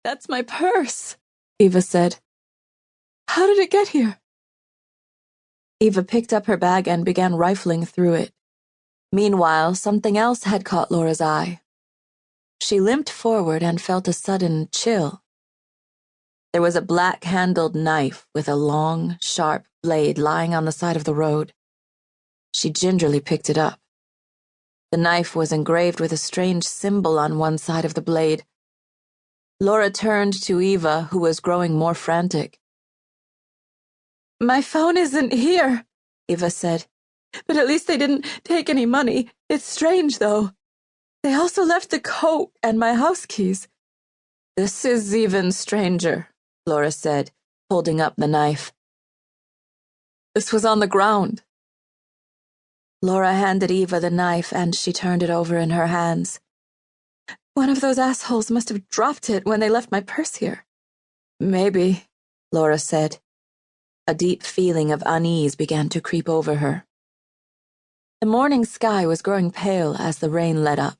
That's my purse, Eva said. How did it get here? Eva picked up her bag and began rifling through it. Meanwhile, something else had caught Laura's eye. She limped forward and felt a sudden chill. There was a black-handled knife with a long, sharp blade lying on the side of the road. She gingerly picked it up. The knife was engraved with a strange symbol on one side of the blade. Laura turned to Eva, who was growing more frantic. My phone isn't here, Eva said. But at least they didn't take any money. It's strange, though. They also left the coat and my house keys. This is even stranger, Laura said, holding up the knife. This was on the ground. Laura handed Eva the knife and she turned it over in her hands. One of those assholes must have dropped it when they left my purse here. Maybe, Laura said. A deep feeling of unease began to creep over her. The morning sky was growing pale as the rain let up.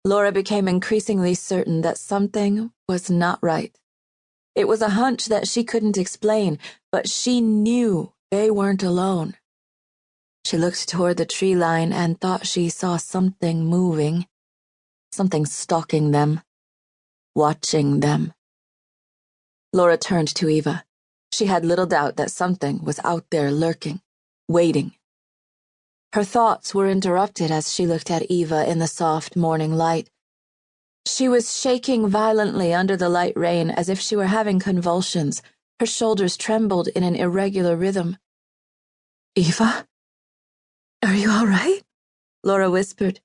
Laura became increasingly certain that something was not right. It was a hunch that she couldn't explain, but she knew they weren't alone. She looked toward the tree line and thought she saw something moving, something stalking them, watching them. Laura turned to Eva. She had little doubt that something was out there lurking, waiting. Her thoughts were interrupted as she looked at Eva in the soft morning light. She was shaking violently under the light rain as if she were having convulsions. Her shoulders trembled in an irregular rhythm. Eva? Are you all right? Laura whispered.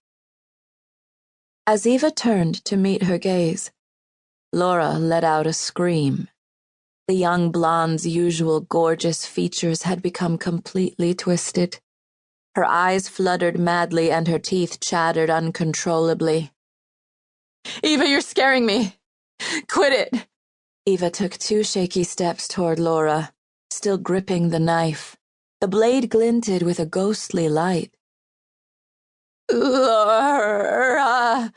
As Eva turned to meet her gaze, Laura let out a scream. The young blonde's usual gorgeous features had become completely twisted. Her eyes fluttered madly and her teeth chattered uncontrollably. Eva, you're scaring me. Quit it. Eva took 2 shaky steps toward Laura, still gripping the knife. The blade glinted with a ghostly light. Laura!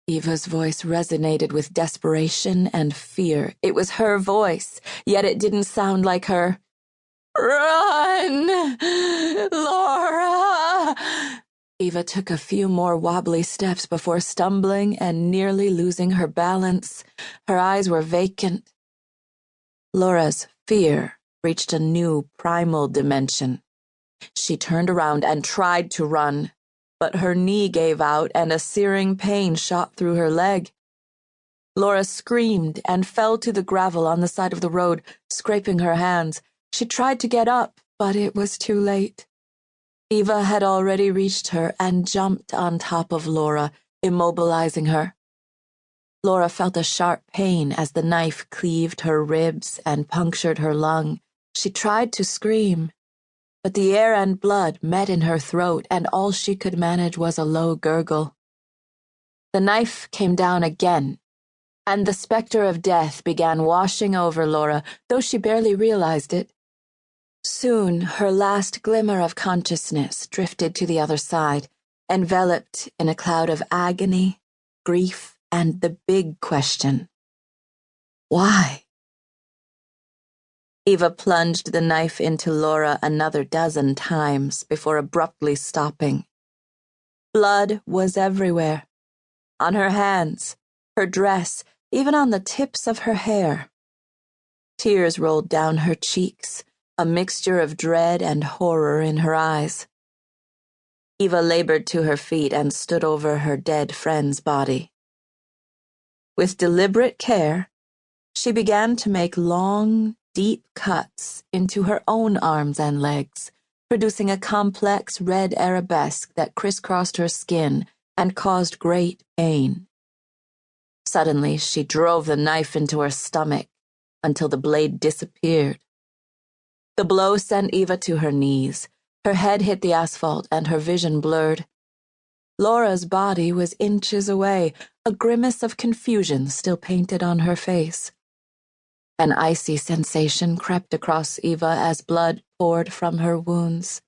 Eva's voice resonated with desperation and fear. It was her voice, yet it didn't sound like her. Run! Laura! Eva took a few more wobbly steps before stumbling and nearly losing her balance. Her eyes were vacant. Laura's fear reached a new primal dimension. She turned around and tried to run, but her knee gave out and a searing pain shot through her leg. Laura screamed and fell to the gravel on the side of the road, scraping her hands. She tried to get up, but it was too late. Eva had already reached her and jumped on top of Laura, immobilizing her. Laura felt a sharp pain as the knife cleaved her ribs and punctured her lung. She tried to scream, but the air and blood met in her throat, and all she could manage was a low gurgle. The knife came down again, and the specter of death began washing over Laura, though she barely realized it. Soon, her last glimmer of consciousness drifted to the other side, enveloped in a cloud of agony, grief, and the big question. Why? Eva plunged the knife into Laura another 12 times before abruptly stopping. Blood was everywhere. On her hands, her dress, even on the tips of her hair. Tears rolled down her cheeks, a mixture of dread and horror in her eyes. Eva labored to her feet and stood over her dead friend's body. With deliberate care, she began to make long, deep cuts into her own arms and legs, producing a complex red arabesque that crisscrossed her skin and caused great pain. Suddenly, she drove the knife into her stomach until the blade disappeared. The blow sent Eva to her knees. Her head hit the asphalt and her vision blurred. Laura's body was inches away, a grimace of confusion still painted on her face. An icy sensation crept across Eva as blood poured from her wounds.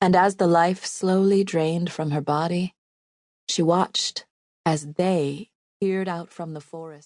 And as the life slowly drained from her body, she watched as they peered out from the forest.